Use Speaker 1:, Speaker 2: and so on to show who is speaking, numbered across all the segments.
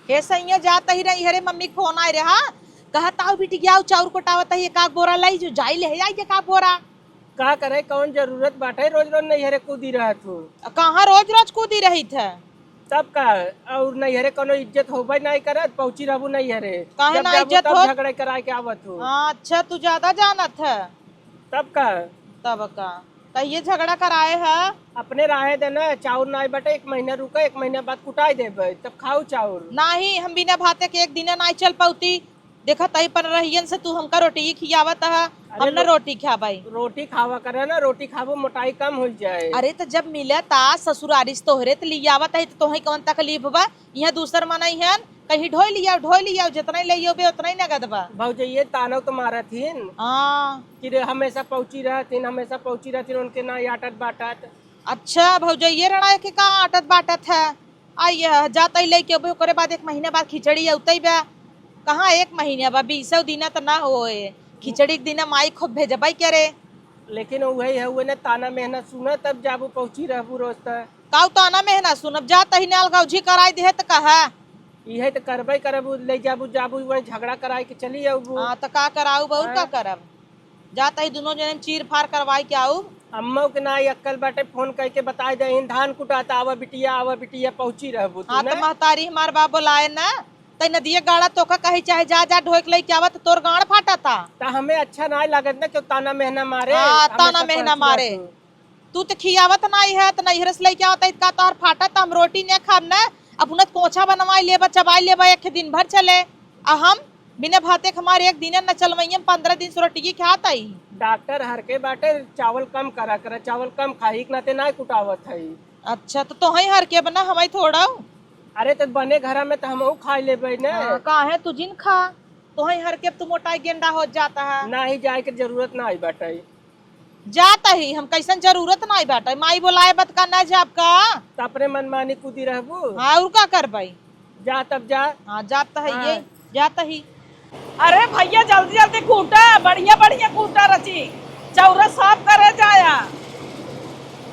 Speaker 1: हे सैया जात ही रही हरे मम्मी के फोन आए रहा कहता हूँ बिटिया चाउर कोटावत है एक बोरा लाई जो जाई ले जाई एक बोरा।
Speaker 2: का करे कौन जरूरत बाटे रोज रोज नैहरे कूदी रहत हो।
Speaker 1: कहाँ रोज रोज कूदी रही थे।
Speaker 2: तब का और नैहरे कोनो इज्जत होबे नहीं करत पहुंची रहबू नैहरे।
Speaker 1: काहे
Speaker 2: जब
Speaker 1: ना
Speaker 2: जाबू
Speaker 1: इज्जत
Speaker 2: तब
Speaker 1: होत।
Speaker 2: झगड़े कराए के आवत हो।
Speaker 1: हाँ अच्छा तू ज्यादा जानत है।
Speaker 2: तब का
Speaker 1: तब का तो ये झगड़ा कराए है।
Speaker 2: अपने राहे देना चाउर नहीं बटे 1 महीना रुका 1 महीना बाद कुटाई देबे तब खाऊ चाउर।
Speaker 1: नहीं हम बिना भाते के एक दिन नहीं चल पाती। देखा तही पर रहियन से तू हमका रोटी खियावत है। हम न रोटी खा भाई।
Speaker 2: रोटी खावा करे ना रोटी खाबो मोटाई कम हो जाए।
Speaker 1: अरे तो जब मिले ता ससुरारिस तोहरे तो लियावत है तो तोही कौन तकलीफ बा। यहाँ दूसर मनई है कहीं ढोई लिया जितना ले उतना ही नगद बा।
Speaker 2: भौजैये तानव तो मारथिन कि हमेशा पहुंची रहथिन उनके ना आटत बाटत।
Speaker 1: अच्छा भौजैये रणा के का आटत बाटत है। आइए जाता ही लेके ओकरे बाद 1 महीने बाद खिचड़ी औतई बा। कहाँ 1 महीने बा 20 दिन तो ना होए। खिचड़ी के दिन माई खूब भेजबाई करे।
Speaker 2: लेकिन वही है वो ताना मेहनत सुना तब जाबू पहुंची रहबू रोज तक।
Speaker 1: काऊ ताना मेहनत सुनब जाता ही नाल गौजी कराई दे तो कहा
Speaker 2: यही तो करबे करबू ले जाबू वही झगड़ा कराए के चली आबू।
Speaker 1: हाँ तो का कराऊ बहु का करब। जाता ही दोनों जने चीर फाड़ करवाई के आऊ।
Speaker 2: अम्मा के ना अक्कल बाटे फोन करके बताए दे धान कुटाता आवा बिटिया पहुंची रहबू।
Speaker 1: हाँ तो महतारी हमार बाप बोलाए ना तई नदिया गाड़ा तो का कही चाहे जा ढोक ले के आवत तोर गाड़ फाटा था।
Speaker 2: तो हमें अच्छा नहीं लागत ना क्यों ताना मेहना मारे।
Speaker 1: ताना मेहना मारे तू तो खियावत नहीं है तो नहीं हरस लेके आवत का तोहर फाटा हम रोटी नहीं खाब ना अपना कोछा बनवाई लेबा चबाई लेबा एक दिन भर चले। आ हम बिना भाते हमारे एक दिन न चलवैया 15 दिन से रोटी खाता ही।
Speaker 2: डॉक्टर हर के बाटे चावल कम करा कर चावल कम खाई नाते ना कुटावत है।
Speaker 1: अच्छा तो ही हर के बना हमारी थोड़ा।
Speaker 2: अरे तो बने घर में तो हम खा लेबे ना।
Speaker 1: का है तू जिन खा तो ही हर के तू मोटाई गेंडा हो जाता है।
Speaker 2: ना ही जाए के जरूरत ना आई बाटे
Speaker 1: जाता ही हम कैसन जरूरत नहीं बाटे माई बोलाए बत का ना जाब का
Speaker 2: तो अपने मनमानी कूदी रहबू।
Speaker 1: हाँ और का कर भाई
Speaker 2: जा तब जा।
Speaker 1: हाँ जाता है ये जाता ही।
Speaker 3: अरे भैया जल्दी जल्दी कूटा बढ़िया बढ़िया कूटा रची चौरा साफ करे जाया।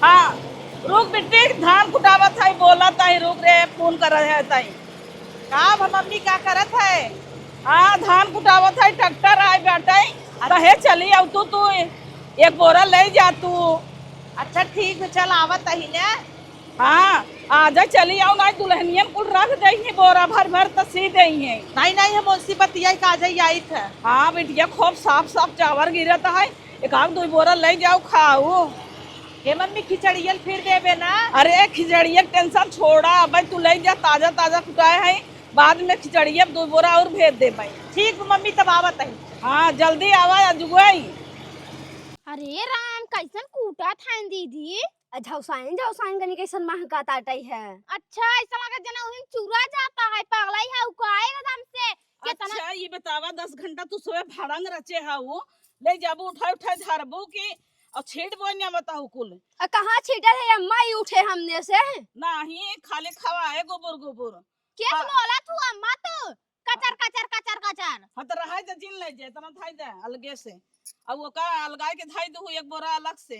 Speaker 3: हाँ रुक बिट्टी धान कुटावत है बोला ताई रुक रे फोन कर रहे है ताई।
Speaker 1: का मम्मी का करत है।
Speaker 3: हाँ धान कुटावत है ट्रैक्टर आए बेटे रहे चली अब तू एक बोरा ले जा तू।
Speaker 1: अच्छा ठीक है चल आवत ही ना।
Speaker 3: हाँ आजा चली आओ ना दुल्हनियन कुल रख देंगे बोरा भर भर तो सी देंगे।
Speaker 1: नहीं नहीं हम उसी बतिया का जाई आई थे।
Speaker 3: हाँ बिटिया खूब साफ साफ चावल गिरता है एक आध 2 बोरा ले जाओ खाओ।
Speaker 1: हे मम्मी खिचड़ियल फिर देबे ना।
Speaker 3: अरे खिचड़िया टेंशन छोड़ा भाई तू ले जा ताजा ताजा कुटाए है बाद में खिचड़िया 2 बोरा और भेज दे भाई।
Speaker 1: ठीक मम्मी तब आवत है।
Speaker 3: हाँ जल्दी आवा अजुआई।
Speaker 4: अरे राम कैसन कूटा था दीदी झौसाइन गनी कैसन महका ताटई है। अच्छा ऐसा लगा जना उहिन चूरा जाता है पगलाई है उकाएगा दम से।
Speaker 3: अच्छा ये बतावा 10 घंटा तू सोए भाड़ंग रचे हाउ ले जाबू उठाए उठाए धरबू की और छीट बोनिया बताऊ कुल।
Speaker 4: कहाँ छीटा है अम्मा ही उठे हमने से
Speaker 3: नहीं खाली खवाए गोबर गोबर
Speaker 4: के बोला तू अम्मा तू कचर कचर कचर कचर
Speaker 3: हत रहाय त जिन ले जे तना थाई दे अलगे से अब वो का अलगाय के थाई दू एक बोरा अलग से।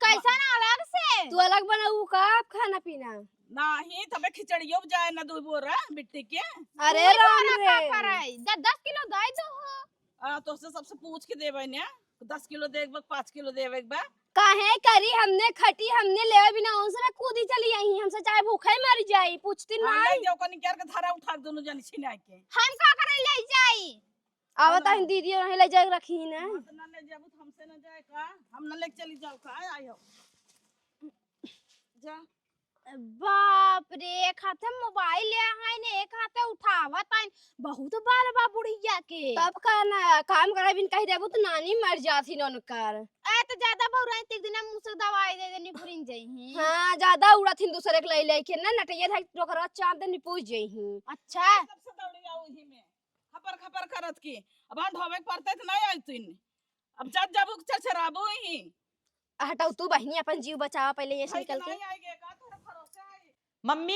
Speaker 4: कैसा ना अलग से तू अलग बनाऊ का खाना पीना
Speaker 3: नहीं तबे खिचड़ियो जाए ना 2 बोरा बिट्टी के।
Speaker 4: अरे राम रे 10 किलो दाई दो हो
Speaker 3: तो से सबसे पूछ के देबे ने 10 किलो देबे 5 किलो देबे बा
Speaker 4: काहे करी हमने खटी हमने लेवे बिना उनसे ना कूदी चली आई हमसे चाहे भूखे मर जाई पूछती नहीं
Speaker 3: जो कनी केर के धारा उठा दोनों जन छिना के
Speaker 4: हम का करे ले जाई आवत है दीदी नहीं ले जाए रखी ना
Speaker 3: ना ले जाबू हमसे ना जाए का हम ना ले चली जाओ का आयो जा।
Speaker 4: बाप रे एक हाथे मोबाइल ले है ने एक हाथे उठावत है बहुत बाल बा बुढ़िया के तब का ना काम करे बिन कही देबू तो नानी मर जाथी ननकर ए तो ज्यादा बहु एक दिन मुंह से दवाई दे देनी पुरिन जइही। हां ज्यादा उड़ाथिन दूसरे के ले के ना नटैया था टोकरा चांद देनी पूछ जइही। अच्छा
Speaker 3: सबसे दौड़ी आऊ ही में खपर खपर करत की अब ढोवे पड़ते त नहीं आइतिन अब जब जाबू चरचराबू ही
Speaker 4: हटाओ तू बहनी अपन जीव बचावा पहले ये निकल के
Speaker 1: मम्मी।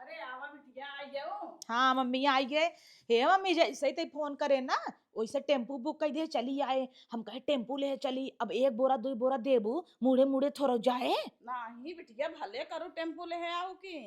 Speaker 3: अरे आवा बिटिया आई जाओ।
Speaker 1: हाँ मम्मी आई गए। हे मम्मी जैसे ही फोन करे ना वैसे टेम्पू बुक कर दे चली आए हम कहे टेम्पू ले चली अब 1 बोरा 2 बोरा देबू मुड़े मुड़े थोड़ा जाए।
Speaker 3: नहीं बिटिया भले करो टेम्पू ले आओ की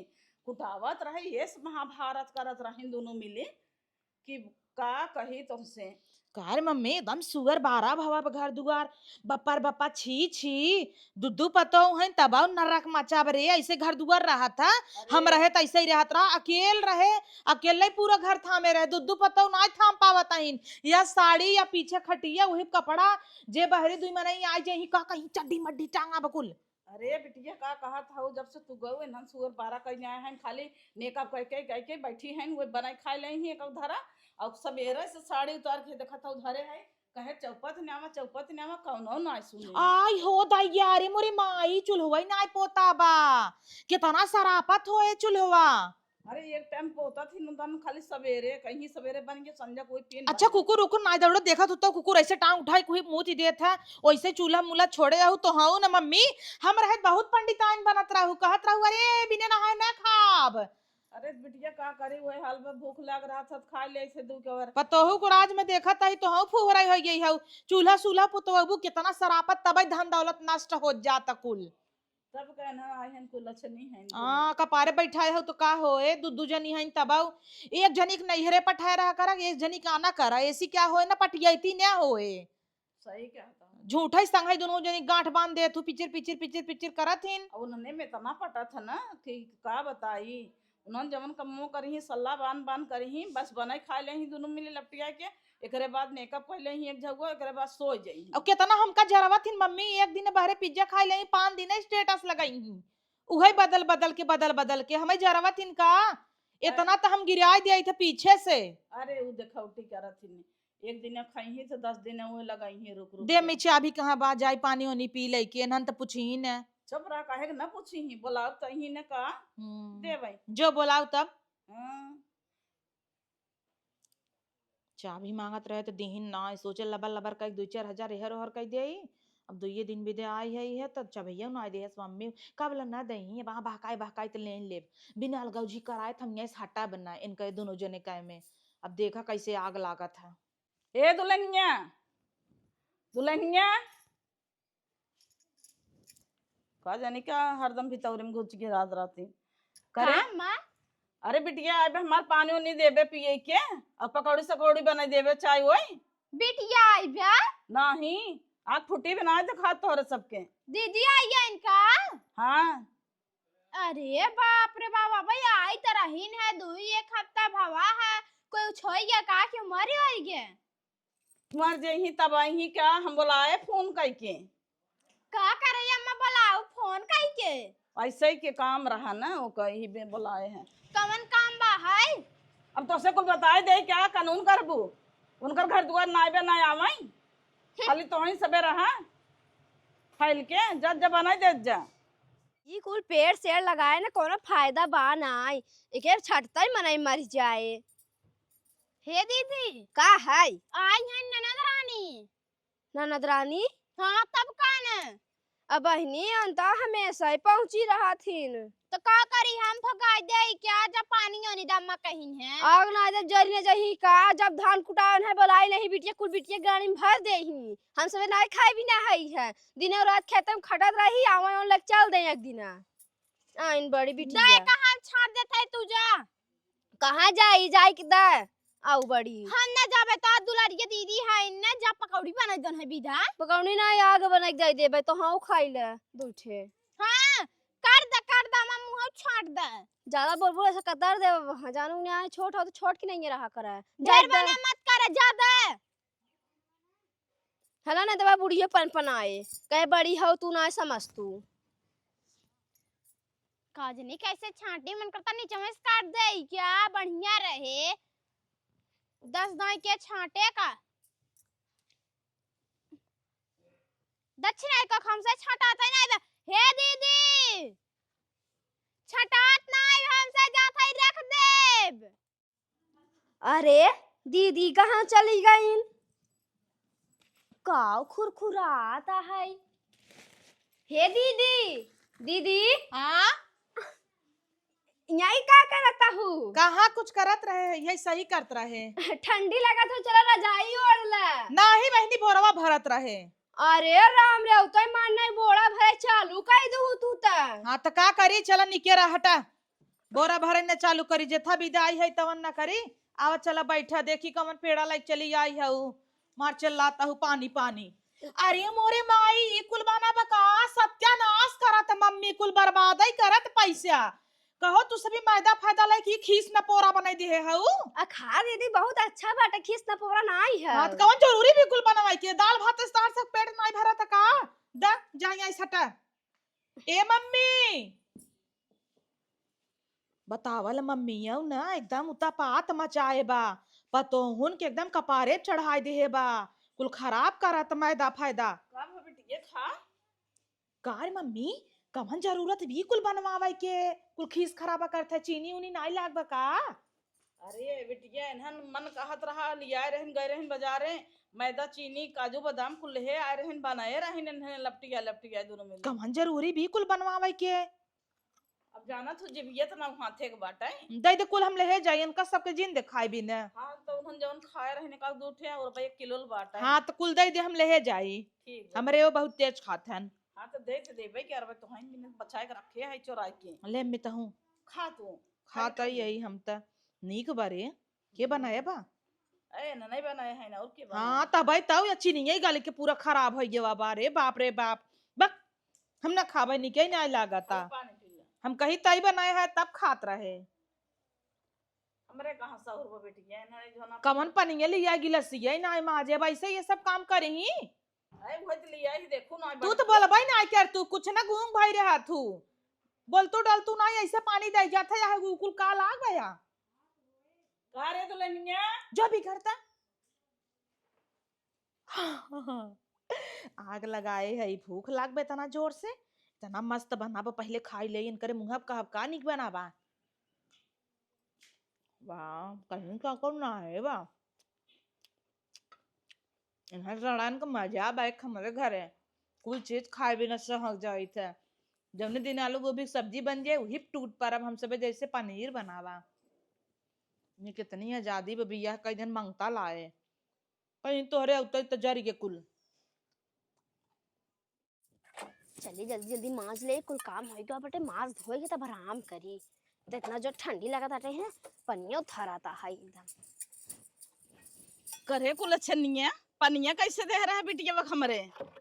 Speaker 3: कुटावत रहे ये महाभारत करत रहे दोनों मिले कि का कही तुमसे।
Speaker 1: कार मम्मी एकदम सुगर बारा भवा घर दुआर बप्पर बप्पा छी छी दुद्दू पतो है तबाव नरक मचा बरे ऐसे घर दुआर रहा था। हम रहे तो ऐसे ही रहत रहा अकेल रहे अकेले पूरा घर थामे रहे दुद्दू पतो ना थाम पावत हइन या साड़ी या पीछे खटिया वही कपड़ा जे बहरे दुई मने आई जे का कहीं चड्डी मड्डी टांगा बकुल।
Speaker 3: अरे बिटिया का कहा था जब से तू गए ना सुगर बारह कहीं आए हैं खाली मेकअप कह के बैठी हैं वो बनाई खाई ले ही एक धरा और सवेरे से साड़ी उतार के देखा था उधरे है कहे चौपत न्यामा कौनो ना सुने।
Speaker 1: आई हो दैया रे मोरे माई चुल्हवा ना पोता बा कितना सरापत होए चुल्हवा।
Speaker 3: अरे एक टाइम पोता थी नुदन खाली सवेरे कहीं सवेरे बन के संध्या कोई तीन
Speaker 1: अच्छा कुकुर उकुर ना दौड़ो देखा तो कुकुर ऐसे टांग उठाई कोई मुंह थी देत है वैसे चूल्हा मुला छोड़े रहू तो हाउ ना मम्मी हम रहे बहुत पंडिताइन बनत रहू कहत रहू अरे बिना नहाए ना खाब।
Speaker 3: अरे बिटिया का करे वही हाल में भूख लग रहा था खा ले ऐसे दू के
Speaker 1: पतोहू को राज में देखा था तो हाउ फुहराई हो गई है चूल्हा सूल्हा पुतोहू कितना सरापत तबे धन दौलत नष्ट हो जाता कुल।
Speaker 3: सब कहना आए हैं कुल लक्षणी है
Speaker 1: कपारे बैठाए हो तो का होए दू जनी है तबाऊ एक जनी के नैहरे पठाए रहा कर एक जनी का आना करा ऐसी क्या होए ना पटियाती ना होए।
Speaker 3: सही कहता
Speaker 1: झूठा ही संग दोनों जनी गांठ बांध दे तू पिचिर पिचिर पिचिर पिचिर करत हिन।
Speaker 3: उन्होंने में तना पटा था ना कि का बताई उन्होंने जमन कमो करी सल्ला बान करी बस बनाई खा ले ही दोनों मिले लपटिया के एकरे बाद मेकअप पहले ही एक जगह एकरे बाद सो जाई
Speaker 1: और कितना हमका जरवा थी मम्मी एक दिन बहरे पिज्जा खाई ले 5 दिन स्टेटस लगाई ही उहे बदल के हमें जरवा थी का इतना तो हम गिराई दिया था पीछे से।
Speaker 3: अरे वो देखा उठी क्या थी एक दिन खाई ही तो 10 दिन वो लगाई ही रुक
Speaker 1: दे में चाबी कहाँ बा जाई पानी वानी पी ले के नन तो पूछी ही न
Speaker 3: चुप रहा काहे ना पूछी ही बोलाओ तो ही ने का दे भाई
Speaker 1: जो बोलाओ तब
Speaker 3: हाँ।
Speaker 1: चाबी मांगत रहे तो दीहिन ना सोचे लबर लबर का 2-4 हजार एहर ओहर कह दे अब 2 दिन भी दे आई है तो चबैया ना दे मम्मी कब ना दही वहां बहकाई तो ले ले बिना अलगौजी कराए हम यहीं हटा बनना इनके दोनों जने काय में अब देखा कैसे आग लागत है।
Speaker 3: ए दुल्हनिया का जाने क्या हरदम भितौरी में घुस के रात राती करे
Speaker 4: मां
Speaker 3: अरे बिटिया अब हमार पानी उनी देबे पिए के और पकौड़ी सकौड़ी बना देबे चाय वही
Speaker 4: बिटिया आई बा
Speaker 3: नहीं आग फुटी बना दे खा तोरे सबके
Speaker 4: दीदी आई है इनका।
Speaker 3: हाँ
Speaker 4: अरे बाप रे बाबा भाई आई तो रहीन है 2-1 हफ्ता भवा है कोई छोड़ गया का क्यों मरी हो गए
Speaker 3: मर जही तब आई क्या हम बोलाए फोन करके
Speaker 4: का करे अम्मा बुलाओ फोन कई के
Speaker 3: ऐसे ही के काम रहा ना वो कही भी बोलाए हैं
Speaker 4: कवन काम बा है
Speaker 3: अब तो से कुछ बताए दे क्या कानून करबू उनकर घर दुआर नाइबे ना आवाई खाली तो ही सबे रहा फैल के जब बनाई दे जा
Speaker 4: ये कुल पेड़ शेड़ लगाए ना कोनो फायदा बा ना एके छटता ही मनाई मर जाए। हे दीदी का है आई है ननद रानी हाँ तब कान अब बहनी अंता हमेशा ही पहुंची रहा थीन तो का करी हम भगाई दे क्या जब पानी ओनी दम्मा कहीं है आग ना जब जरी जही का जब धान कुटावन है बुलाई नहीं बिटिया कुल बिटिया गाड़ी में भर दे ही हम सब ना खाए भी ना है दिन और रात खेत में खटत रही आवे on लग चल दे एक दिन आइन बड़ी बिटिया दे कहां छाड़ देत है तू जा कहां जाई कि दे आउ बड़ी हम ना जाबे तो दुलारिया दीदी है ना जा पकौड़ी बनाई दन है विधा पकौड़ी ना आग बनाई दे देबे तो हां खाई ले दूठे हां कर द मुंह छाट दे ज्यादा बोल ऐसा कतर दे जानू ने आए छोट हो तो छोट की नहीं रहा करे जर बना मत करे ज्यादा हला ना दबा बुढ़िया पन आए कहे बड़ी हो तू ना समझ तू काजनी कैसे छांटी मन करता नीचे में काट दे क्या बढ़िया रहे 10 दाई के छांटे का दक्षिण का हमसे छटाता नहीं हे दीदी छटात नहीं हमसे जाता ही रख देब। अरे दीदी कहाँ चली गई काव खुरखुराता है। हे दीदी
Speaker 1: हाँ
Speaker 4: यही का करता हूँ
Speaker 1: कहाँ कुछ करत रहे यही सही करत रहे
Speaker 4: ठंडी लगा तो चला रजाई ओढ़ ले
Speaker 1: ना ही बहनी बोरवा भरत रहे।
Speaker 4: अरे राम रे उतई मान नहीं बोड़ा भरे चालू कई दू तू त
Speaker 1: हाँ तो का करी चला निके रहा हटा बोरा भरे न चालू करी, जेथा विदाई है तवन न करी। आवा चला बैठा, देखी कमन पेड़ा लाइक चली आई है मार चिल्लाता हूँ पानी पानी। अरे मोरे माई ई कुल बना बका सत्यानाश करत मम्मी, कुल बर्बाद ही करत पैसा। कहो तू सभी मैदा फायदा लाइक ई खीस न पोरा बनाई दिए हऊ।
Speaker 4: खा दीदी बहुत अच्छा बाटे, खीस न पोरा नहीं है।
Speaker 1: हां तो कौन जरूरी भी कुल बनवाई के, दाल भात स्टार से पेट नहीं भरत का। दा जाई आई सटा। ए मम्मी बतावल मम्मी यौ ना एकदम उतापात मचाए बा, पतोहुन के एकदम कपारे चढ़ाई दे बा, कुल खराब करत मैदा फायदा।
Speaker 3: का बेटिया खा
Speaker 1: कार मम्मी कमन जरूरत भी कुल बनवावे के, कुल खीस खराबा करथे, चीनी उनी नहीं लागबा का।
Speaker 3: अरे बेटिया इन्हन मन कहत रहा लिया रहन गए रहन बाजारे, मैदा चीनी काजू बादाम कुल ले आए रहन बनाए रहन इन्हन लपटिया दोनों मिल।
Speaker 1: कमन जरूरी भी कुल बनवावे के।
Speaker 3: अब जाना तो जिबियत ना हाथे के बाटा
Speaker 1: दे दे कुल हम ले जाई, इनका सबके जिन दिखाई भी न।
Speaker 3: हां तो उन्हन जवन खाए रहने का दूठे और भाई 1 किलो बाटा।
Speaker 1: हां तो कुल दे दे हम ले जाई,
Speaker 3: ठीक
Speaker 1: हमरे वो बहुत तेज खाथन।
Speaker 3: हां तो दे देबे के अरबे तो हइन बिन बचाए के रखे है चोराई के।
Speaker 1: ले मी तो हूं
Speaker 3: खा तू
Speaker 1: खाता यही हम त नीक बारे के बनाए बा।
Speaker 3: ए ना नहीं बनाए है ना और के बनाए।
Speaker 1: हाँ तब ताऊ अच्छी नहीं है गाली के पूरा खराब हो गया बारे बाप रे बाप। बक हम ना खावे नहीं के नहीं लागता,
Speaker 3: पानी पी ले।
Speaker 1: हम कहीं तई बनाए है तब खात रहे।
Speaker 3: हमरे कहां सहर वो बेटिया इन्होंने जो ना
Speaker 1: कमन पनिए लिया गिलसी है ना माजे वैसे ये सब काम करही।
Speaker 3: ए भोज लिया ही देखो ना
Speaker 1: तू तो बोलबई ना कर, तू कुछ ना घूम भाई रहा तू बोल तू डल तू नहीं ऐसे पानी दे जाता है कुल का लाग गया।
Speaker 3: कहा रे तो लेनिया
Speaker 1: जो भी करता आग लगाए है, भूख लागबे तना जोर से, इतना मस्त बनाबो पहले खाई ले इनकरे मुंह कहब का निक बनाबा। वाह कहीं का कौन ना है बा, इन्हें लड़ान का मजा बैक हमारे घर है, कुल चीज खाए बिना सहक जाई थे। जमने दिन आलू गोभी सब्जी बन जाए वही टूट पर अब हम सब जैसे पनीर बनावा। ये कितनी आजादी बबिया कई दिन मांगता लाए, कहीं तोहरे उतर तो जरी के कुल।
Speaker 4: चलिए जल्दी जल्दी मांज ले, कुल काम होएगा बटे, मांज धोएगे तब आराम करी। तो इतना जो ठंडी लगत आटे है पनिया थराता है एकदम।
Speaker 3: करे कुल छनिया पनिया कैसे दे रहा है बिटिया वक हमरे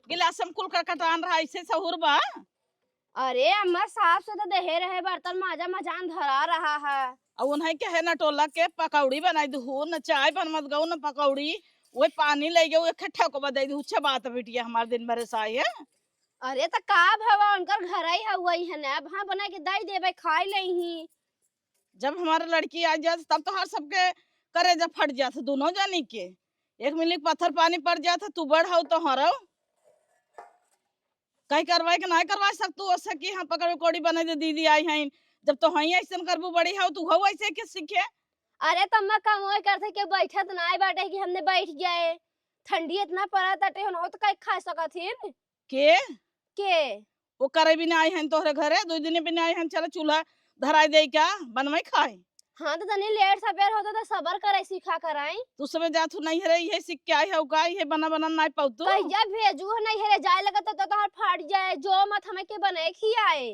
Speaker 3: गिलास में कुल का कटान रहा ऐसे सहूर बा।
Speaker 4: अरे अम्मा साफ से तो दे रहे बर्तन माजा मजान धरा रहा है।
Speaker 3: और उन्हें के है ना टोला के पकौड़ी बनाई दू न चाय बनमत गऊ न पकौड़ी, वो पानी ले गए इकट्ठा को बदाई दू। अच्छा बात बिटिया हमारे दिन भर साई है।
Speaker 4: अरे तो का भवा उनकर घर ही है वही है ना, वहां बना के दाई देबे खाई लेही।
Speaker 3: जब हमारे लड़की आ जात तब तो हर सबके करे जब फट जात दोनों जानी के, एक मिली पत्थर पानी पड़ जाता तू बढ़ाओ तो हरो कहीं करवाए के नहीं करवा सकतू ऐसा कि हाँ पकड़ कोड़ी बने दे दीदी आई हैं। जब तो हई ऐसे करबू बड़ी हो तू हो ऐसे के सीखे।
Speaker 4: अरे तम्मा कमोय करथे के बैठत नाय बाटे कि हमने बैठ जाए, ठंडी इतना पड़ा ताटे हो तो कई खा सकथिन के
Speaker 3: वो करे भी नहीं आई हैं तोहरे घरे, 2 दिन भी नहीं आई हैं। चलो चूल्हा धराई दे क्या बनवाई खाए।
Speaker 4: हाँ तो तनी लेट सवेर होता तो सबर करे सीखा कराई।
Speaker 3: तू सब जातू नहीं है ये सीख के आई है का ये बना बना नहीं पाउतू
Speaker 4: कहिया भेजू नहीं है जाए लगा तो तोहर फट जाए, जो मत हमें के बने खियाए।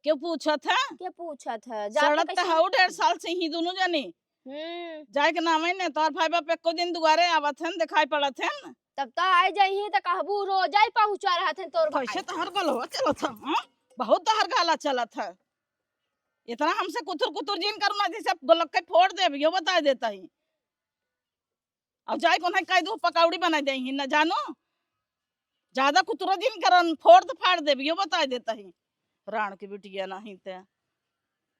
Speaker 3: क्यों पूछत है
Speaker 4: के पूछत है
Speaker 3: सड़क तो है 1.5 साल से ही दोनों जानी जाए के नाम है ने तोहर भाई बाप एको दिन दुआरे आवत हैं दिखाई पड़त हैं।
Speaker 4: तब तो आ जाइए तो कहबू रोज ही पहुंचा रहा थे तोर
Speaker 3: कैसे तोहर गल हो चलत है बहुत तोहर गाला चलत है। इतना हमसे कुतुर कुतुर जिन करू ना जैसे गोलक के फोड़ दे यो बता देता ही। अब जाए कोन है कह दू पकौड़ी बना दे ही ना जानो ज्यादा कुतुर जिन करन फोड़ तो फाड़ दे यो बता देता ही। राण की बिटिया नहीं ते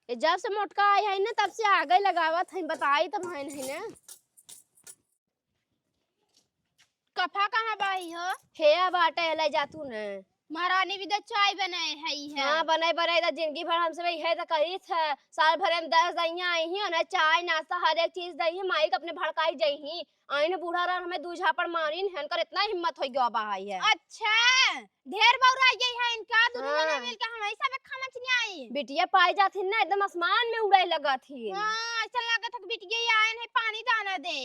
Speaker 4: जब से मोटका आई है ना तब से आगे लगावत है बताई तब है नहीं ना।
Speaker 5: कफा कहाँ बाई हो
Speaker 4: हे बाटे ले जातू ने
Speaker 5: महारानी भी तो चाय बनाए है।
Speaker 4: हाँ बनाए बनाए तो जिंदगी भर हमसे भाई है तो करी था, साल भर में 10 दहिया आई ही ना, चाय नाश्ता हर एक चीज दही माई अपने भड़काई जाई ही आई ने बूढ़ा रहा हमें 2 झापड़ मारी न कर इतना हिम्मत हो गया बाई है।
Speaker 5: अच्छा ढेर बार आ गई है इनका दोनों
Speaker 4: हाँ।
Speaker 5: जने मिल के हमेशा में खमच नहीं आई।
Speaker 4: बिटिया पाई जाती ना एकदम आसमान में उड़ाई लगा थी।
Speaker 5: हां ऐसा लगा था कि बिटिया ही आए हैं पानी दाना दे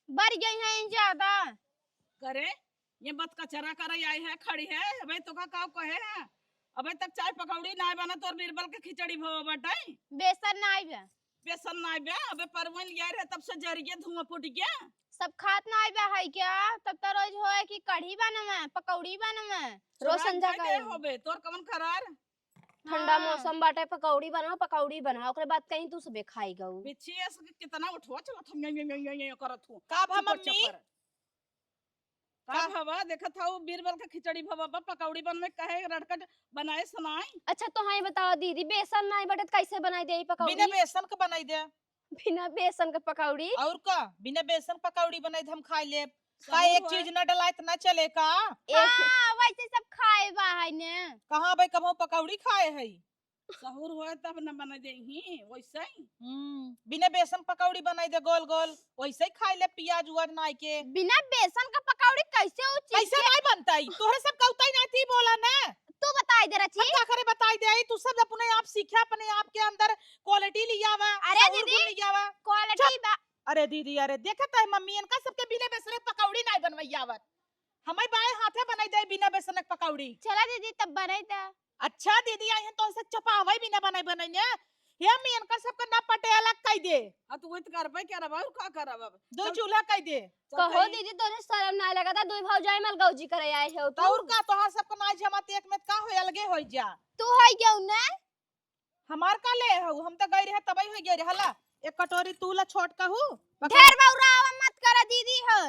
Speaker 5: बढ़ गई है इन ज्यादा
Speaker 3: करे ये बत कचरा कर आई है खड़ी है भाई तो का कहे है अबे तक चाय पकौड़ी ना बना तोर बीरबल के खिचड़ी भवा बटाई
Speaker 5: बेसन ना आइबे
Speaker 3: बेसन ना बे अबे परवन लिया रहे तब से जरिए धुआं फूट गया
Speaker 5: सब खात ना आइबे है क्या तब तो रोज होए कि कढ़ी बनवे पकौड़ी बनवे रोज संजा
Speaker 3: खाए होबे तोर कवन करार
Speaker 4: ठंडा मौसम बाटे पकौड़ी बना ओकरे बाद कहीं तू सबे खाई गऊ
Speaker 3: बिच्छी ऐसे कितना उठवा चला थम करत हूं
Speaker 1: का भा मम्मी
Speaker 3: का भवा देखत हूं बीरबल के खिचड़ी भवा पकौड़ी बन में कहे रड़कट बनाए सुनाई
Speaker 4: अच्छा तो हाँ बताओ दीदी बेसन नहीं बटे तो कैसे बनाई दे पकौड़ी
Speaker 1: बिना बेसन के बनाई दे
Speaker 4: बिना बेसन के पकौड़ी
Speaker 1: और का बिना बेसन पकौड़ी बनाई हम खा ले का एक चीज न डलाए तो न चले का
Speaker 5: हां वैसे सब खाए बा है ने
Speaker 1: कहां भाई कबो पकौड़ी खाए है
Speaker 3: सहूर होए तब न बना देही वैसे ही
Speaker 1: बिना बेसन पकौड़ी बनाई दे गोल गोल वैसे ही खाई ले प्याज उज नाई के
Speaker 5: बिना बेसन का पकौड़ी कैसे हो
Speaker 1: कैसे नहीं बनताई तोहरे सब कौताई ना थी बोला ना
Speaker 5: तू बताई दे रची
Speaker 1: क्या करे बताई दे तू सब अपने आप सीखा अपने आप के अंदर क्वालिटी लिया हुआ
Speaker 5: अरे दीदी
Speaker 1: लिया हुआ
Speaker 5: क्वालिटी बा
Speaker 1: अरे दीदी अरे देखत है मम्मी इनका सबके बिना बेसन के पकौड़ी नहीं बनवैया आवत हमें बाएं हाथे बनाई दे बिना बेसन के पकौड़ी
Speaker 5: चला दीदी तब बनाई दे
Speaker 1: अच्छा दीदी आई तो से चपावई बिना बनाई बनाई ये मी इनका सबका ना पटे अलग कह दे
Speaker 3: आ तू वत कर भाई क्या रबा का करब
Speaker 1: दो चूल्हा कह दे
Speaker 4: कहो दीदी तोने शर्म ना लगा था दो भौजाई मलगौजी करे आए हो
Speaker 1: तो और का तोहार सबका ना जमात एक में का हो अलगे हो जा
Speaker 5: तू है क्यों ना
Speaker 1: हमार का ले हो हम तो गई रहे तबई हो गए हला एक कटोरी तू ला छोट कहू
Speaker 5: ढेर बौरावा मत कर दीदी हो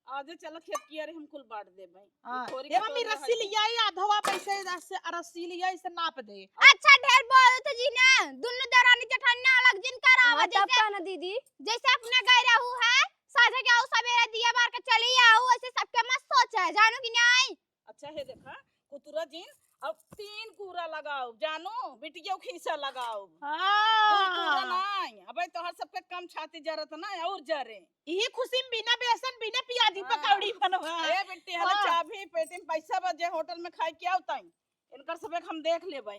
Speaker 3: आजे चलो खेत किया रे हम कुल बांट दे भाई
Speaker 1: हां ये मम्मी रस्सी लिया आधवा पैसे से रस्सी लिया इसे नाप दे
Speaker 5: अच्छा ढेर बोल तो जी ना दोनों दरानी जेठानी ना अलग जिन करावा
Speaker 4: तब का ना दीदी
Speaker 5: जैसे अपने गए रहू है साझे के आओ सवेरे दिया बार के चली आओ ऐसे सबके मत सोचा है जानो कि नहीं
Speaker 3: अच्छा है देखा कुतुरा जीन अब 3 कूरा लगाओ जानो बिटिया खीसा लगाओ कूरा नहीं अबे तोहर सबके कम छाती जरत ना और जरे
Speaker 1: यही खुशी में बिना बेसन बिना प्याज पकौड़ी बनवा
Speaker 3: ए बिट्टी हला चाबी पेटी में पैसा बजे होटल में खाई के आवताई इनकर सबे हम देख लेबै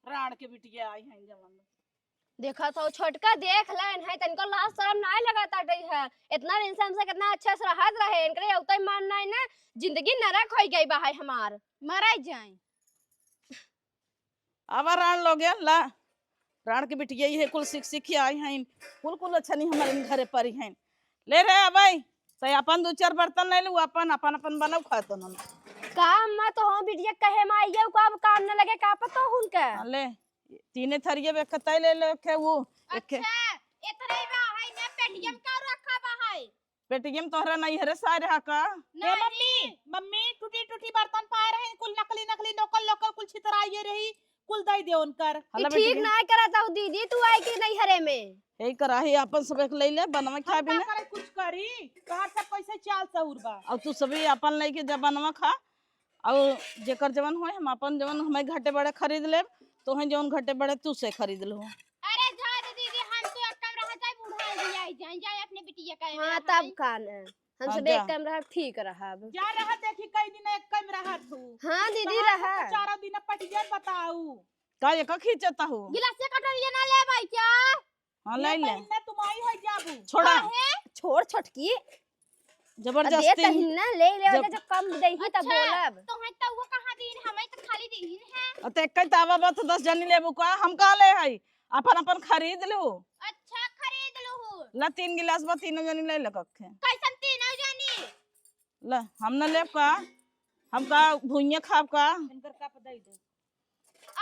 Speaker 3: राण के बिटिया आई हैं जवान
Speaker 4: देखा तो छोटका देख लेन है तनको लाज शर्म नहीं लगाता डई है इतना इंसान से कितना अच्छे से रहत रहे इनकरे उतई मान नहीं ना जिंदगी नरक हो गई बा है हमार
Speaker 5: मराई जाए
Speaker 3: अब राण लोग ला राण के बिटिया ये कुल सीख आई हैं कुल अच्छा नहीं हमारे घरे पर हैं ले रे अबे तो अपन 2-4 बर्तन ले लू अपन बनाओ खातो न
Speaker 4: काम में तो हम बिटिया कहे में आइए कब काम न लगे का पता हुनका
Speaker 3: ले तीने थरिये में कतई ले ले के वो
Speaker 5: अच्छा इतने बा है ना पेटीएम का रखा बा है
Speaker 3: पेटीएम तोहरा नहीं हरे सारे हाका
Speaker 1: ए मम्मी मम्मी टूटी टूटी बर्तन पाए रहे कुल नकली नकली लोकल लोकल कुल छितराइए रही कुल दई दे उनकर
Speaker 4: ठीक ना करता हूं दीदी तू आई कि नहीं हरे में
Speaker 3: यही कराही अपन सब ले ले बनवा खा भी ना
Speaker 1: करे कुछ करी कहां सब कैसे चाल सहूर बा
Speaker 3: और तू सभी अपन लेके जब बनवा खा और जेकर जवन होए हम अपन जवन हमें घाटे बड़े खरीद ले तो है जवन घाटे बड़े तू से खरीद लो
Speaker 5: अरे जा दीदी हम तो कम रह जाए बूढ़ा जाए जाए अपने बिटिया का
Speaker 4: हां तब कान हम सब एक टाइम रह ठीक रहा
Speaker 1: जा रहा देखी कई दिन एक कम रहा तू
Speaker 4: हां दीदी रहा
Speaker 1: चारों दिन पटिया बताऊ
Speaker 3: का एक खींचता हूं
Speaker 5: गिलास से कटोरी ना ले भाई क्या
Speaker 3: हां ले ले
Speaker 1: तुम आई हो जाबू
Speaker 3: छोड़ा
Speaker 4: छोड़ छोटकी
Speaker 3: जबरदस्ती
Speaker 4: ना ले जब कम देही तब बोलब
Speaker 5: तो है तो वो कहां दिन हमें तो खाली दिन है
Speaker 3: अते कई तावा बात 10 जनी लेबू का हम का ले है अपन खरीद लो
Speaker 5: अच्छा खरीद लो
Speaker 3: ला 3 गिलास बा 3 जनी ले लकखे
Speaker 5: कैसन तीन जानी
Speaker 3: ला हम न लेब का हम का भुइया खाब का
Speaker 1: इनकर कप दई दे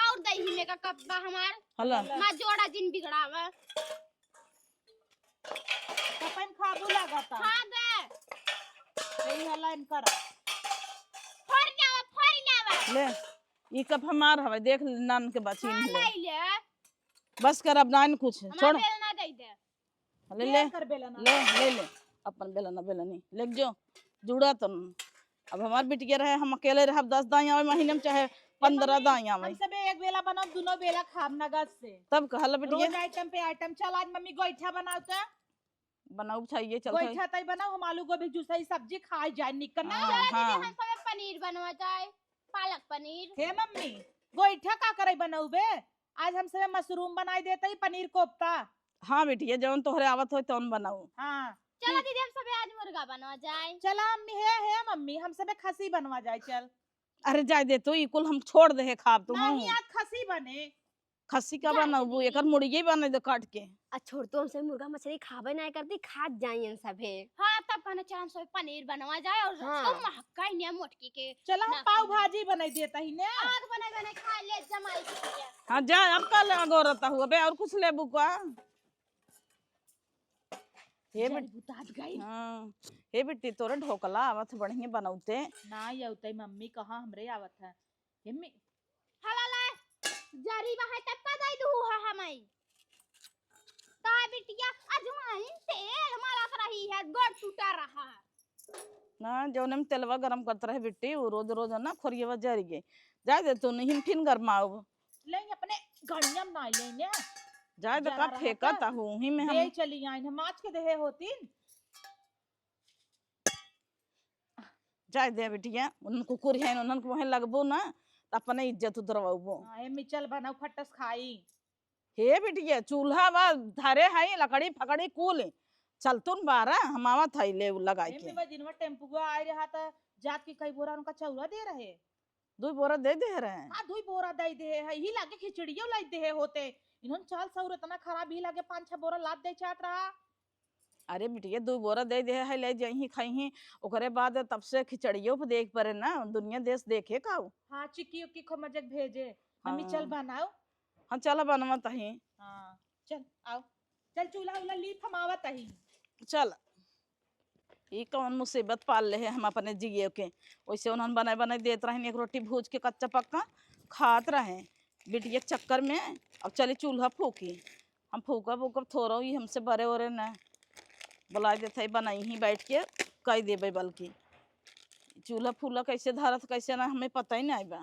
Speaker 5: और दही में का कप बा हमार
Speaker 3: हला
Speaker 5: मां जोड़ा जिन बिगड़ावा
Speaker 1: कपन खाबू लगाता
Speaker 5: हां दे
Speaker 1: यही हला इनकर
Speaker 5: फरनावा
Speaker 3: ले ई कप हमार हवे देख नान के बचीन
Speaker 5: हां
Speaker 3: ले
Speaker 5: ले ले
Speaker 3: बस कर अब नान कुछ छोड़
Speaker 5: बेल ना दे दे
Speaker 3: ले ले
Speaker 1: कर बेलना
Speaker 3: ले अपन बेलना बेलनी लेक जो जुड़ा तो अब हमार बिटिया रहे हम अकेले रह 10 दाई आवे महीने में चाहे 15 दाई आवे
Speaker 1: हम सब एक बेला बनाओ दोनों बेला खाब नगद से
Speaker 3: तब कहला बिटिया
Speaker 1: रोज आइटम पे आइटम चल आज मम्मी गोईठा बनाओ
Speaker 3: बनाऊ चाहिए चल
Speaker 1: गोईठा तई बनाओ हम आलू गोभी जूसई सब्जी खाई जाए निकन ना
Speaker 3: हां
Speaker 5: हम सब पनीर बनवा जाए पालक पनीर
Speaker 1: हे मम्मी गोईठा का करे बनाऊ बे आज हम सब मशरूम बनाई देते ही पनीर कोफ्ता
Speaker 3: हां बिटिया जवन तोहरे आवत होय तवन बनाऊ
Speaker 1: हां
Speaker 5: चलो दीदी हम सब आज मुर्गा बनवा जाए
Speaker 1: चला मम्मी है मम्मी हम सब खसी बनवा जाए चल
Speaker 3: अरे जाय दे तो इकुल हम छोड़ दे खाब तुम
Speaker 1: नहीं आज खसी बने।
Speaker 3: खस्सी का बनाबू एकर मुर्गी बने दे काट के।
Speaker 4: आ छोड़ तो हमसे मुर्गा मछली खाबे नहीं करती, खात जाइए सभे।
Speaker 5: हाँ तब कहना चल हम सब पनीर बनवा जाए और
Speaker 4: हाँ।
Speaker 5: तो महका ही नहीं मोटकी के
Speaker 1: चलो हम
Speaker 5: ना
Speaker 1: पाव भाजी बनाई देता ही ने।
Speaker 5: आग बना खा ले जमाई के।
Speaker 3: हाँ जा अब कल गोरता हुआ बे और कुछ लेबू का। हे
Speaker 1: जल
Speaker 3: बेटी
Speaker 1: बुतात गई।
Speaker 3: हाँ हे बेटी तोरे ढोकला आवत बढ़िया बनाउते।
Speaker 1: ना ये उतई मम्मी कहाँ हमरे आवत है। मम्मी
Speaker 5: हलाला जरी बहा तब का दई दू है हमाई का बिटिया अजवाइन तेल मारत रही है, गोड़ टूटा रहा है।
Speaker 3: ना जौन में तेलवा गरम करत रहे बेटी वो रोज रोज ना खोरियवा जरी गे जाय दे तू नहीं फिन गरमाओ
Speaker 1: ले अपने गणिया में नाई लेने
Speaker 3: जाय दे
Speaker 1: जरा
Speaker 3: का
Speaker 1: रहा
Speaker 3: फेंका
Speaker 1: था।
Speaker 3: ता हूं ही में
Speaker 1: दे
Speaker 3: हम
Speaker 1: चली आई हम आज के देहे होतीन।
Speaker 3: जाय दे बेटिया उनको कुकुर है उनको वहीं लगबो ना त अपने इज्जत उतरवाबो।
Speaker 1: हां मम्मी चल बनाओ खट्टस खाई।
Speaker 3: हे बेटिया चूल्हा बा धरे है लकड़ी फकड़ी कुल चलतुन बारा हम आवत है ले लगाई
Speaker 1: मम्मी
Speaker 3: के
Speaker 1: बा दिन में टेम्पो आ रहा था जात की कई बोरा उनका चौरा दे रहे।
Speaker 3: दो बोरा दे दे रहे
Speaker 1: हां दुई बोरा दई दे है ही लागे खिचड़ियो लाई दे होते इन्होंने चाल सौर इतना खराब ही लागे 5-6 बोरा लाद दे चाट रहा।
Speaker 3: अरे बिटिया दो बोरा दे दे है ले जही खाई ओकरे बाद तब से खिचड़ियों पे देख परे ना दुनिया देश देखे काऊ।
Speaker 1: हाँ चिक्की उक्की खो मजक भेजे मम्मी
Speaker 3: हाँ।
Speaker 1: चल बनाओ।
Speaker 3: हाँ चल बनवत ही
Speaker 1: हाँ चल आओ चल चूल्हा उला ली थमावत ही।
Speaker 3: चल ये कौन मुसीबत पाल ले है हम अपने जिये के वैसे उन्होंने बनाए बनाए देते रहे एक रोटी भूज के कच्चा पक्का खात रहे बिटिया के चक्कर में। अब चली चूल्हा फूकी हम फूका फूका थोड़ा ही हमसे बड़े हो रहे न बुला देते बनाई ही बैठ के कह देबे बल्कि चूल्हा फूला कैसे धरत कैसे ना हमें पता ही नहीं बा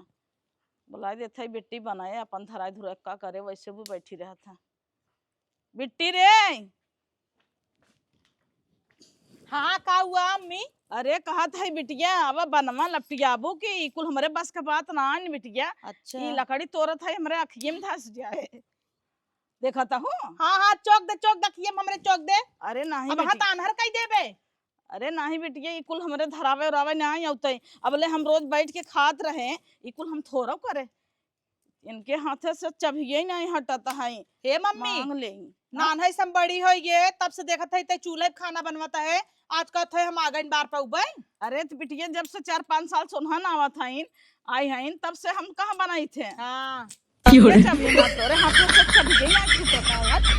Speaker 3: बुला देते बिट्टी बनाए अपन धराई धुरा का करे वैसे भी बैठी रहा था बिट्टी रे।
Speaker 1: हाँ का हुआ अम्मी।
Speaker 3: अरे कहा था बिटिया अब बनवा लपटियाबू की कुल हमारे बस का बात ना आन बिटिया।
Speaker 1: अच्छा
Speaker 3: ये लकड़ी तोड़ा था हमारे अखिये में धस जाए देखा था हूँ।
Speaker 1: हाँ हाँ चौक दे खिए हमरे चौक दे।
Speaker 3: अरे नहीं
Speaker 1: अब हाथ आनहर कई देबे।
Speaker 3: अरे नहीं बिटिया ये कुल हमारे धरावे उरावे नहीं आते अब ले हम रोज बैठ के खात रहे ये कुल हम थोड़ा करे इनके हाथे से चबिये नहीं हटता है।
Speaker 1: हे मम्मी
Speaker 3: मांग ले
Speaker 1: नान है सब बड़ी हो ये तब से देखा था चूल्हे पे खाना बनवाता है आज का थे हम आ गए बार पे उबे।
Speaker 3: अरे तो बिटिया जब से 4-5 साल सोनहन आवा था आई हैं तब से हम कहाँ बनाई थे।
Speaker 1: हाँ
Speaker 3: तोरे हाथों से चबिये नहीं छूटता।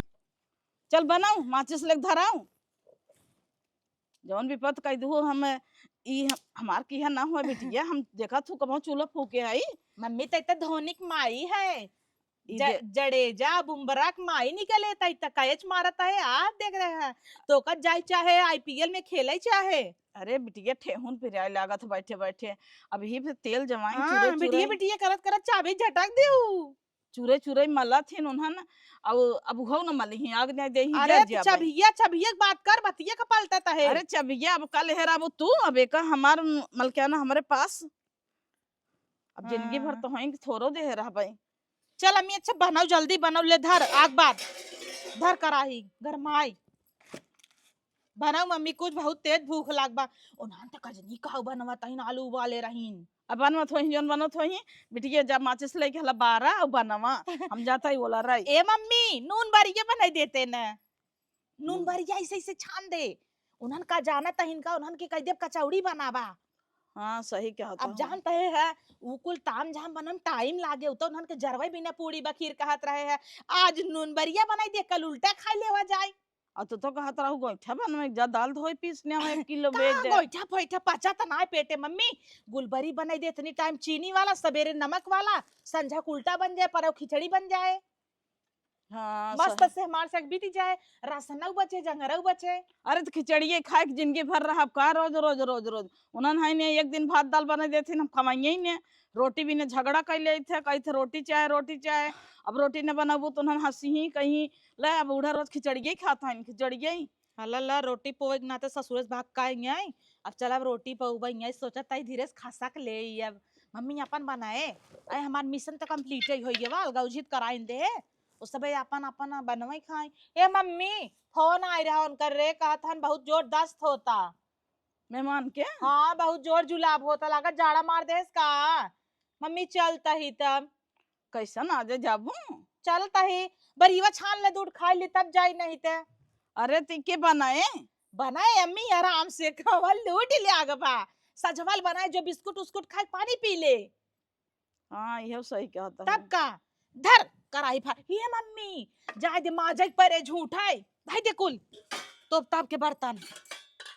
Speaker 3: चल बनाऊ माचिस लेके धराऊ जौन विपत कह दू हम ई हमार की है ना हुआ बिटिया हम देखा तू कब चूल्हा फूके आई।
Speaker 1: मम्मी तो धोनिक माई है
Speaker 3: ई
Speaker 1: जडेजा बुमबरा माई निकले कैच मारता है आज देख रहे हैं तो कद जाए चाहे आईपीएल में खेले चाहे।
Speaker 3: अरे बिटिया ठेहुन पिराए लागत बैठे बैठे अभी फिर तेल जमाई
Speaker 1: हाँ, बिटिया बिटिया करत करत चाबी झटक देऊ
Speaker 3: चूरे चूरे मला थे उन्हन अब हो न मली ही आग नहीं दे ही
Speaker 1: अरे
Speaker 3: जर जा भाई।
Speaker 1: छबिया बात कर बतिया का पलटता है।
Speaker 3: अरे चबिया अब कल हेरा वो तू अब एक हमार मलकियाना हमारे पास अब जिंदगी भर
Speaker 1: हाँ।
Speaker 3: तो हैं थोड़ो दे रहा भाई।
Speaker 1: चल अम्मी अच्छा बनाओ जल्दी बनाओ ले धर आग बात धर कराही गरमाई बनाओ मम्मी कुछ बहुत तेज भूख लाग बा उन्हान तो कजनी का बनवा तहिन आलू उबाले रहीन।
Speaker 3: अब बनवत होही जौन बनत होही बिटिया जब माचिस लेके हला 12 और बनवा हम जाता ही बोला रही
Speaker 1: ए मम्मी नून बरिया बनाई देते न नून बरिया ऐसे ऐसे छान दे उन्हन का जाना तहिन का उन्हन के कह देब कचौड़ी बनावा।
Speaker 3: हाँ सही क्या होता
Speaker 1: अब जानते है वो कुल ताम झाम बनम टाइम लागे तो उन्हन के जरवे बिना पूरी बखीर कहत रहे है आज नून बरिया बनाई दे कल उल्टा खा लेवा जाए।
Speaker 3: और तो कहत रहू गोइठा बनवे जा दाल धोई पीसने है 1 किलो बेच दे
Speaker 1: गोइठा फोइठा पचा त ना पेटे मम्मी गुलबरी बनाई दे इतनी टाइम चीनी वाला सवेरे नमक वाला संझा उल्टा बन जाए पर खिचड़ी बन जाए।
Speaker 3: हाँ
Speaker 1: मस्त से हमार से बीती जाए रासनऊ बचे जंगरऊ बचे।
Speaker 3: अरे तो खिचड़िए खाए के जिंदगी भर रहा का रोज रोज रोज रोज उन्होंने है ने एक दिन भात दाल बना देते हम कमाइए ही ने रोटी भी ने झगड़ा कर ले थे कही थे रोटी चाहे अब रोटी ने बनाबू तो उन्होंने हंसी ही कहीं ले अब बूढ़ा रोज खिचड़िए खाता है खिचड़िए
Speaker 1: हल्ला रोटी पोवे ना तो ससुर भाग का आई अब चल अब रोटी पौबा सोचा ताई धीरे खासा के ले अब मम्मी अपन बनाए अरे हमार मिशन तो कम्प्लीट ही होइए वा गौजित कराइन दे उस सब अपन अपन बनवाई खाए। ए मम्मी फोन आ रहा उनकर रे कहा था बहुत जोर दस्त होता
Speaker 3: मेहमान के।
Speaker 1: हाँ बहुत जोर जुलाब होता, लागत जाड़ा मार देस का। मम्मी चलता ही तब
Speaker 3: कैसन आजे जाबू।
Speaker 1: चलता ही बरीवा छान ले दूध खा ली तब जाई, नहीं ते
Speaker 3: अरे तीके बनाए।
Speaker 1: बनाए अम्मी आराम से खवल लूट ले आग बा। सजवल बनाए जो बिस्कुट उस्कुट खाए पानी पी ले।
Speaker 3: हाँ यह सही कहता
Speaker 1: तब
Speaker 3: है।
Speaker 1: का धर कराई फा ये मम्मी जाए दे माजक परे झूठाई भाई दे कुल तो तब के बर्तन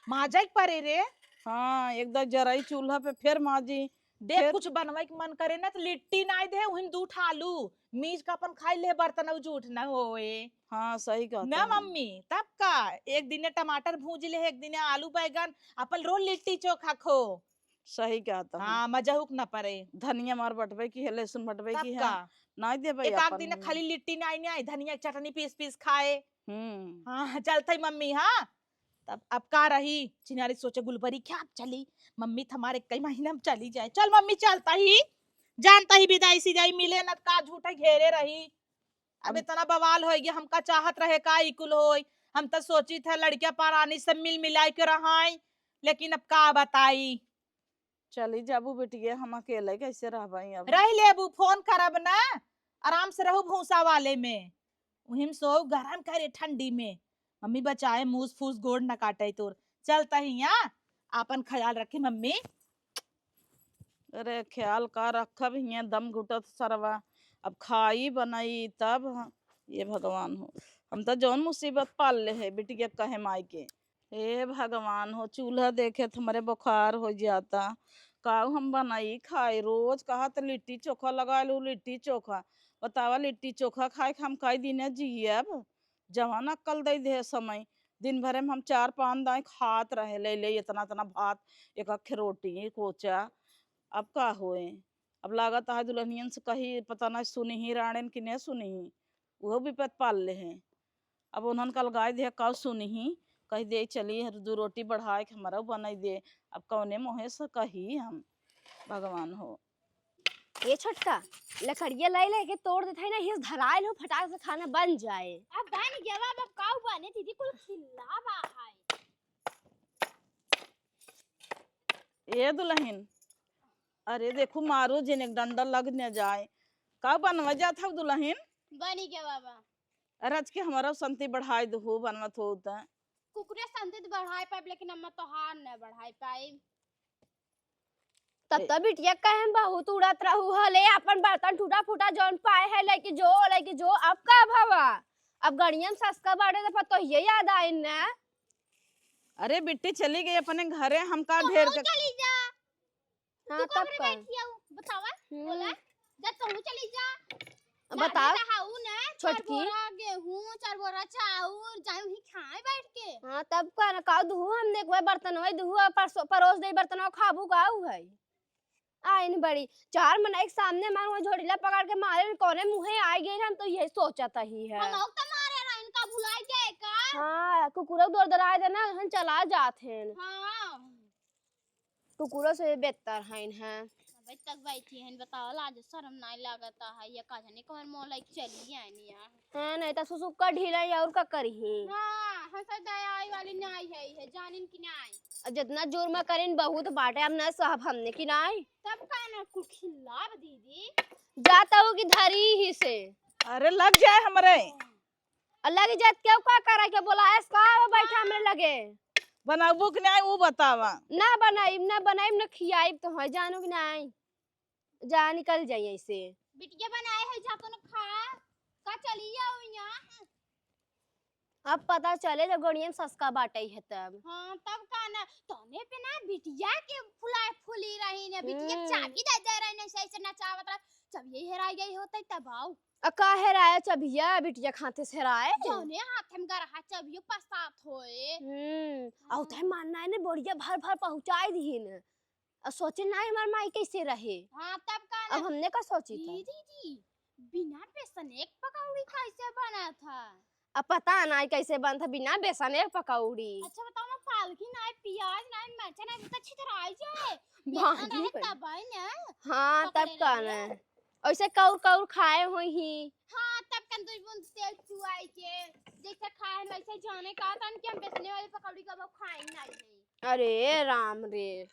Speaker 1: माजक परे रे।
Speaker 3: हाँ एकदम जराई चूल्हा पे फिर माजी।
Speaker 1: देख कुछ बनवाई के मन करे ना तो लिट्टी नाई दे उहिन दूठ आलू मीज का अपन खाई ले बर्तन झूठ ना होए।
Speaker 3: हाँ सही कहता
Speaker 1: ना
Speaker 3: है।
Speaker 1: मम्मी तब का एक दिने टमाटर भूज ले एक दिने आलू बैगन अपन रोज लिट्टी चोखा खो।
Speaker 3: सही कहता है।
Speaker 1: हाँ मजा हुक न परे।
Speaker 3: धनिया मार बटवे की है, लहसुन बटवे
Speaker 1: तब
Speaker 3: की है
Speaker 1: का
Speaker 3: नहीं दे भाई
Speaker 1: एक आध
Speaker 3: अपन।
Speaker 1: दिन खाली लिट्टी नाई नहीं धनिया की चटनी पीस पीस खाए।
Speaker 3: हम्म।
Speaker 1: हाँ चलता ही मम्मी। हाँ तब अब का रही चिनारी सोचे गुलबरी क्या अब चली मम्मी हमारे कई महीना में चली जाए। चल मम्मी चलता ही जानता ही विदाई सिदाई मिले न का झूठा घेरे रही। अब इतना बवाल हो गया हमका चाहत रहे का इकुल हो। हम तो सोची थे लड़कियां पारानी सब मिल मिलाई के रहाई लेकिन अब का बताई।
Speaker 3: चली जाबू बेटिया हम अकेले कैसे रह भाई अब।
Speaker 1: रह ले अबू फोन करब ना आराम से रहू भूसा वाले में उहिम सो गरम करे ठंडी में। मम्मी बचाए मूस फूस गोड़ न काटे तोर। चलता ही यहाँ आपन ख्याल रखे मम्मी।
Speaker 3: अरे ख्याल का रखब हिया दम घुटत सरवा अब खाई बनाई तब ये भगवान हो। हम तो जौन मुसीबत पाल ले है बिटिया कहे माई के। हे भगवान हो चूल्हा देखे तो हमारे बुखार हो जाता। काऊ हम बनाई खाई रोज कहा तो लिट्टी चोखा लगा लू लिट्टी चोखा। बतावा लिट्टी चोखा खाए हम कई दिन जियब जवान अक्ल दे दे समय। दिन भर में हम 4-5 दाएं खात रहे ले ले इतना इतना भात एक अखे रोटी कोचा। अब का होए अब लागत है दुल्हनियन से कही पता नहीं सुनी ही राणन की नहीं सुनी ही वो भी पत पाल ले हैं। अब उन्होंने कल गाय दे कौ सुनी ही कही दे चली 2 रोटी बढ़ाए के हमारा बनाई दे। अब कौने मोहे से कही हम भगवान हो।
Speaker 4: ये छोटका लकड़िया लाई ले के तोड़ देते है ना हिस धराइल हो फटाक से खाना बन जाए।
Speaker 5: अब बन गया अब काऊ बने दीदी कुल खिलावा है।
Speaker 3: ये दुल्हन अरे देखो मारो जिन एक डंडा लग न जाए का बनवा जात हो दुल्हन।
Speaker 5: बनी गया बाबा
Speaker 3: रच के हमारा संति बढ़ाई दो बनवत हो
Speaker 5: कुकुरे संतित बढ़ाई पाइब लेकिन हम तो हार न बढ़ाई पाइब।
Speaker 4: तब तो बिटिया कहे बहुत उड़त रहू हले अपन बर्तन टूटा फूटा जौन पाए है लेके जो अब का भवा अब गड़ियन सस्का बाड़े दफा तो ये याद आई ना।
Speaker 3: अरे बिट्टी चली गई अपने घरे हम का ढेर के
Speaker 5: चली जा
Speaker 4: हाँ
Speaker 5: तू
Speaker 4: तब
Speaker 5: कब
Speaker 4: का
Speaker 5: बैठी है बतावा बोला जब तू चली जा
Speaker 4: बताओ
Speaker 5: हाउ ना
Speaker 4: छोटकी।
Speaker 5: 4 बोरा गेहूं 4 बोरा चाउर जाऊ ही खाए बैठ के।
Speaker 4: हाँ तब का ना का दुहु हम देखबे बर्तन वही दुहु परोस दे बर्तन खाबू गाऊ है आइन बड़ी 4 मना एक सामने मार वो झोड़ीला पकड़ के मारे कोने मुंहे आ गए हम तो यही सोचता ही है।
Speaker 5: हम तो मारे रहा इनका भुलाई जाए का।
Speaker 4: हाँ कुकुरा दूर दराए देना हम चला जाते हैं।
Speaker 5: हां
Speaker 4: कुकुरा से बेहतर है हैं।
Speaker 5: अबे तक बैठी है बताओ लाज शर्म नहीं लगता है ये का जाने कमर मोह लाइक चली आनी यार
Speaker 4: है नहीं तो सुसुक्का ढीला और का करी
Speaker 5: हां हम सब दया आई वाली नहीं है जानिन की नहीं।
Speaker 4: जितना जोर में करें बहुत बाटे हम ना साहब हमने की नहीं
Speaker 5: तब का ना कुछ खिलाव दीदी
Speaker 4: जाता हूँ कि धरी ही से।
Speaker 3: अरे लग जाए हमरे
Speaker 4: अल्लाह की जात क्यों का करा के बोला ऐसा बैठा हमरे लगे
Speaker 3: बनाबू कि नहीं वो बतावा।
Speaker 4: ना बनाई ना खियाई तो है जानो कि नहीं जा निकल जाइए ऐसे
Speaker 5: बिटिया बनाए है जा तो न खा का चली आओ यहां।
Speaker 4: अब पता चले जब गड़ियन सस्का बाटे है तब।
Speaker 5: हां तब का ना तने पे ना बिटिया के फुली रही ने बिटिया चाबी दे रही ने सही से नचावत रहा जब ये हेरा गई होते तब आओ
Speaker 4: अका हेराया चबिया बिटिया खाते से हेराए
Speaker 5: जोने हाथ में गरहा चबियो पसात होए।
Speaker 4: औ तय मानना है ने बढ़िया भर भर पहुंचाई दीन सोचे ना हमार माई कैसे रहे।
Speaker 5: हां तब का ना
Speaker 4: अब हमने का सोची था
Speaker 5: दीदी बिना बेसन एक पकौड़ी कैसे बना था।
Speaker 4: अब पता नहीं कैसे बन था बिना बेसन एक पकौड़ी।
Speaker 5: अच्छा बताओ ना पालकी ना प्याज ना मिर्च ना तो छितराई जाए
Speaker 4: भाजी
Speaker 5: बेसन तब है ना।
Speaker 4: हां तब का ना ऐसे कौर कौर खाए हुई ही।
Speaker 5: हां तब कन 2 बूंद तेल चुआई के जैसे खाए वैसे जाने का तन के हम बेसने वाली पकौड़ी का खाए नहीं है।
Speaker 4: अरे राम रे,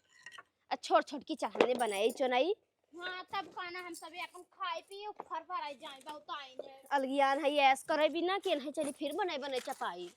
Speaker 4: छोट छोट की चढ़ाने बनाई चुनाई
Speaker 5: हाँ तब खाना हम सब अपन खाए पिए फर फराई जाए बहुत आएंगे
Speaker 4: अलगियान है ऐस करे भी ना कि नहीं चली फिर बनाई बनाई चपाई